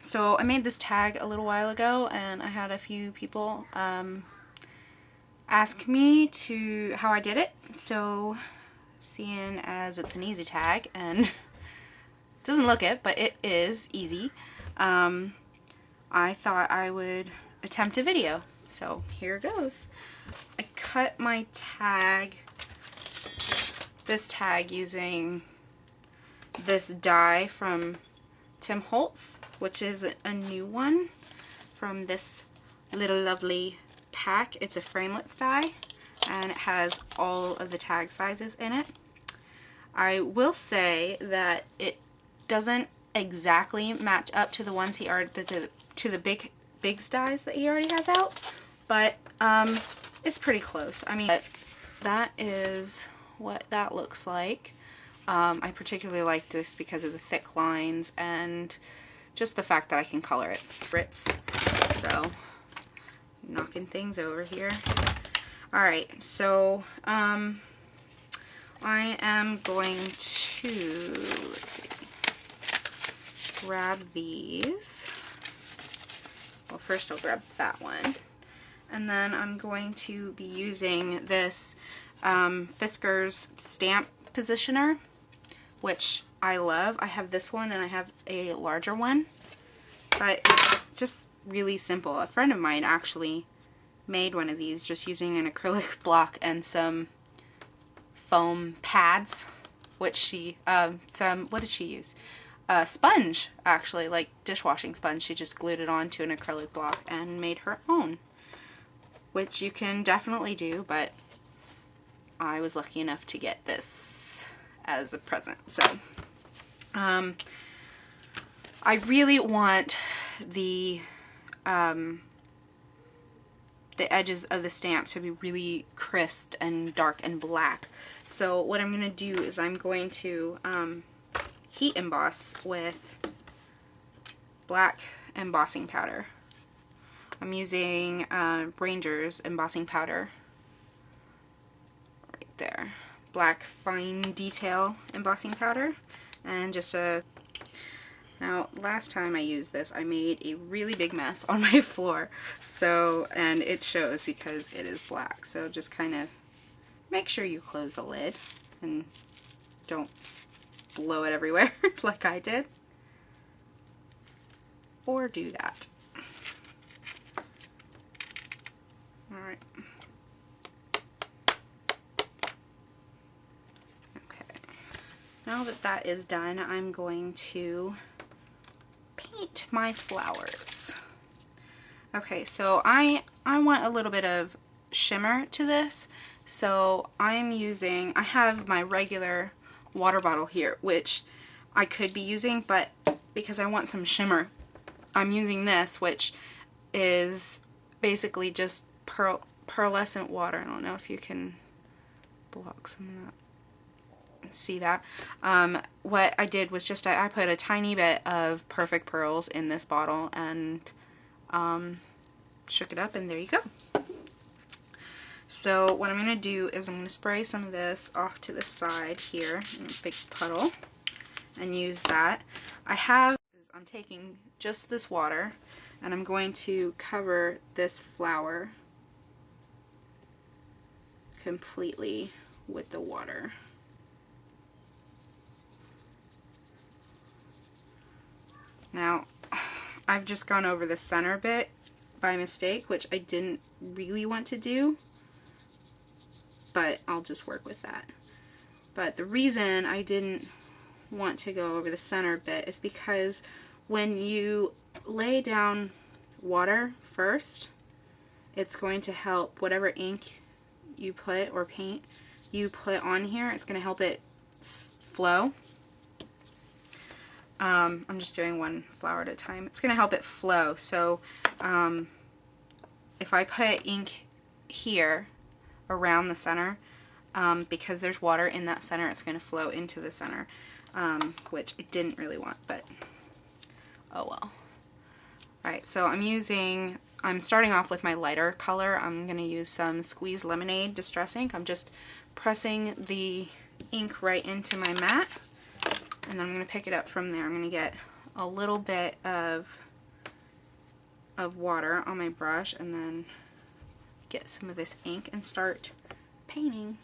So I made this tag a little while ago, and I had a few people ask me to how I did it. So seeing as it's an easy tag and doesn't look it, but it is easy, I thought I would attempt a video. So here goes. I cut my tag, this tag, using this die from Tim Holtz, which is a new one from this little lovely pack. It's a framelits die, and it has all of the tag sizes in it. I will say that it doesn't exactly match up to the ones he already to the bigs dies that he already has out, but it's pretty close. I mean, that is what that looks like. I particularly like this because of the thick lines and just the fact that I can color it. Brits. So, knocking things over here. Alright, so I am going to, let's see, grab these. Well, first I'll grab that one. And then I'm going to be using this Fisker's stamp positioner, which I love. I have this one and I have a larger one, but it's just really simple. A friend of mine actually made one of these just using an acrylic block and some foam pads, which she, what did she use? A sponge, actually, like dishwashing sponge. She just glued it onto an acrylic block and made her own, which you can definitely do, but I was lucky enough to get this as a present. So I really want the edges of the stamp to be really crisp and dark and black. So what I'm going to do is I'm going to heat emboss with black embossing powder. I'm using Ranger's embossing powder right there. Black fine detail embossing powder, and just a... Now, last time I used this, I made a really big mess on my floor, so, and it shows because it is black. So just kind of make sure you close the lid and don't blow it everywhere like I did, or do that. Alright. Okay. Now that that is done, I'm going to paint my flowers. Okay, so I want a little bit of shimmer to this, so I'm using, I have my regular water bottle here, which I could be using, but because I want some shimmer, I'm using this, which is basically just pearlescent water. I don't know if you can block some of that. See that? What I did was just I put a tiny bit of Perfect Pearls in this bottle and shook it up, and there you go. So what I'm going to do is I'm going to spray some of this off to the side here in a big puddle and use that. I'm taking just this water and I'm going to cover this flower completely with the water. Now, I've just gone over the center bit by mistake, which I didn't really want to do, but I'll just work with that. But the reason I didn't want to go over the center bit is because when you lay down water first, it's going to help whatever ink you put or paint you put on here, it's going to help it flow. I'm just doing one flower at a time. It's going to help it flow. So if I put ink here around the center, because there's water in that center, it's going to flow into the center, which I didn't really want, but oh well. Alright, so I'm starting off with my lighter color. I'm going to use some Squeeze Lemonade Distress ink. I'm just pressing the ink right into my mat, and then I'm going to pick it up from there. I'm going to get a little bit of of water on my brush and then get some of this ink and start painting.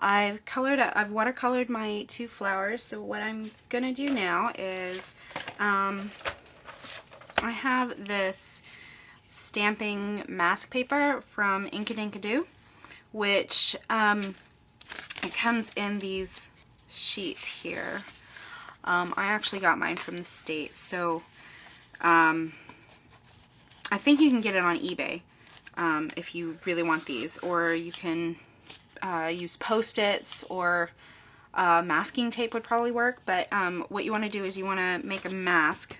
I've watercolored my two flowers, so what I'm gonna do now is I have this stamping mask paper from Inkadink, which it comes in these sheets here. I actually got mine from the States, so I think you can get it on eBay if you really want these, or you can use Post-its, or masking tape would probably work. But what you want to do is you want to make a mask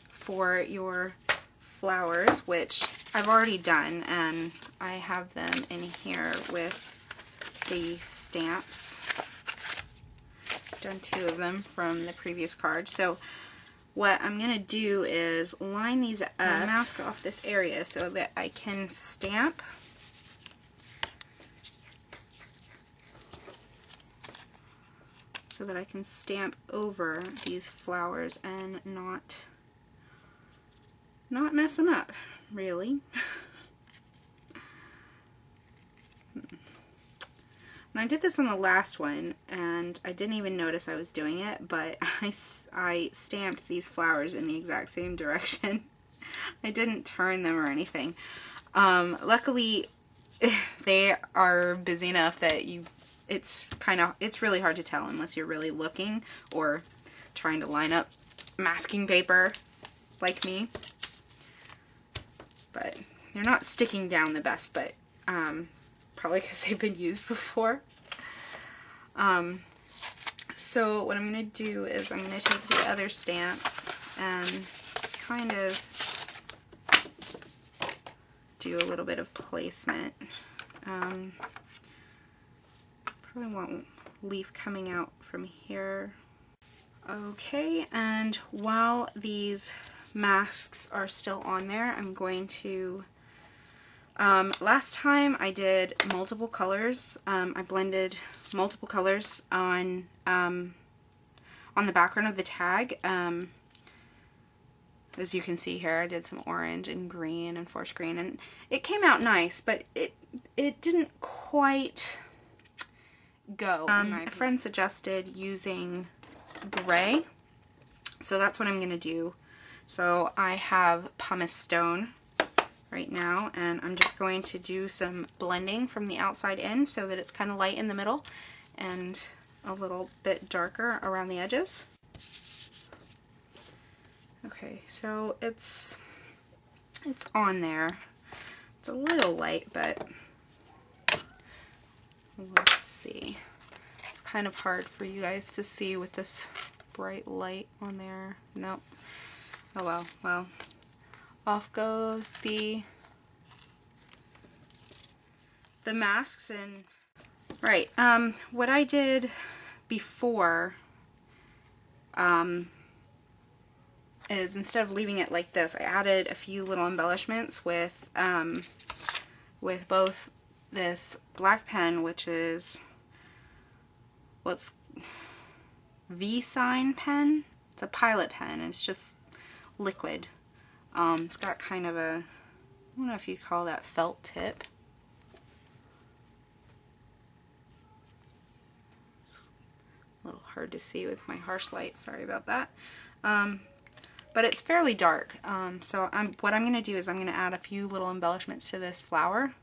for your flowers, which I've already done, and I have them in here with the stamps. I've done 2 of them from the previous card. So what I'm going to do is line these up, mask off this area so that I can stamp over these flowers and not mess them up, really. And I did this on the last one, and I didn't even notice I was doing it, but I stamped these flowers in the exact same direction. I didn't turn them or anything. Luckily, they are busy enough that it's really hard to tell unless you're really looking or trying to line up masking paper like me. But they're not sticking down the best, but probably because they've been used before. So what I'm going to do is I'm going to take the other stamps and just kind of do a little bit of placement. Probably want leaf coming out from here. Okay, and while these masks are still on there, I'm going to last time I did multiple colors. I blended multiple colors on the background of the tag. As you can see here, I did some orange and green and forest green, and it came out nice, but it didn't quite go. A friend suggested using gray, so that's what I'm going to do. So I have pumice stone right now, and I'm just going to do some blending from the outside in so that it's kind of light in the middle and a little bit darker around the edges. Okay, so it's on there. It's a little light, but let's see. It's kind of hard for you guys to see with this bright light on there. Nope. Oh well. Well, off goes the masks. And right, what I did before is instead of leaving it like this, I added a few little embellishments with both this black pen, which is what's V-sign pen. It's a pilot pen, and it's just liquid. It's got kind of a, I don't know if you'd call that felt tip. It's a little hard to see with my harsh light, sorry about that. But it's fairly dark, so what I'm going to do is I'm going to add a few little embellishments to this flower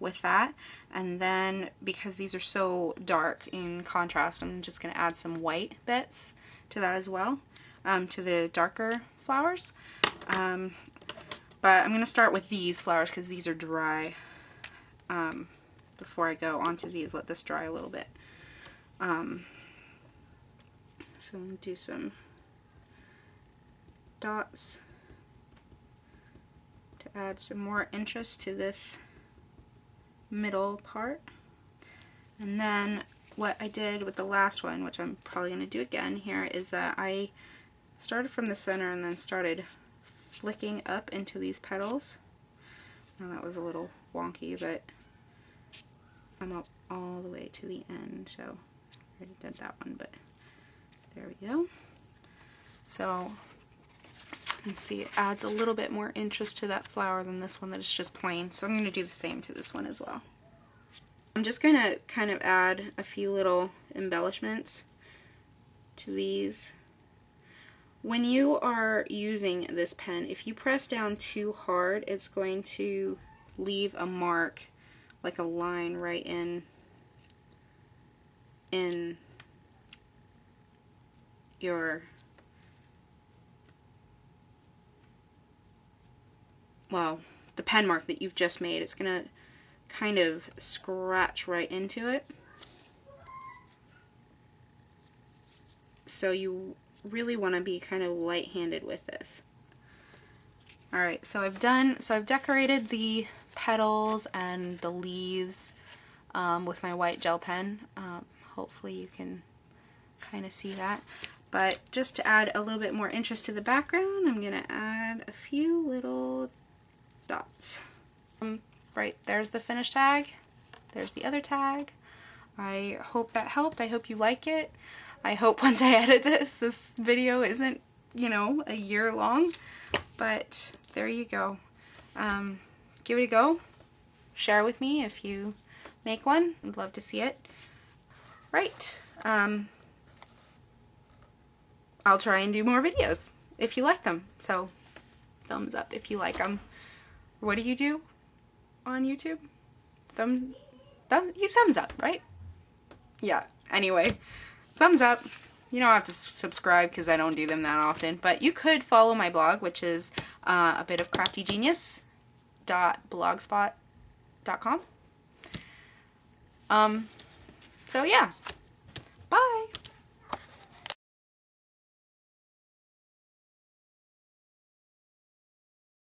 with that, and then because these are so dark in contrast, I'm just going to add some white bits to that as well, to the darker flowers. But I'm going to start with these flowers because these are dry. Before I go onto these, let this dry a little bit. So I'm going to do some dots to add some more interest to this middle part. And then what I did with the last one, which I'm probably going to do again here, is that I started from the center and then started flicking up into these petals. Now that was a little wonky, but I'm up all the way to the end, so I already did that one, but there we go. So you can see it adds a little bit more interest to that flower than this one that is just plain. So I'm going to do the same to this one as well. I'm just going to kind of add a few little embellishments to these. When you are using this pen, if you press down too hard, it's going to leave a mark, like a line right in your, well, the pen mark that you've just made. It's going to kind of scratch right into it. So you really want to be kind of light-handed with this. Alright, so I've decorated the petals and the leaves with my white gel pen. Hopefully you can kind of see that. But just to add a little bit more interest to the background, I'm going to add a few little dots. Right, there's the finished tag. There's the other tag. I hope that helped. I hope you like it. I hope once I edit this video isn't, you know, a year long. But there you go. Give it a go. Share with me if you make one. I'd love to see it. Right. I'll try and do more videos if you like them. So thumbs up if you like them. What do you do on YouTube? Thumbs up, right? Yeah. Anyway, thumbs up. You don't have to subscribe because I don't do them that often, but you could follow my blog, which is a bit of craftygenius.blogspot.com. So yeah.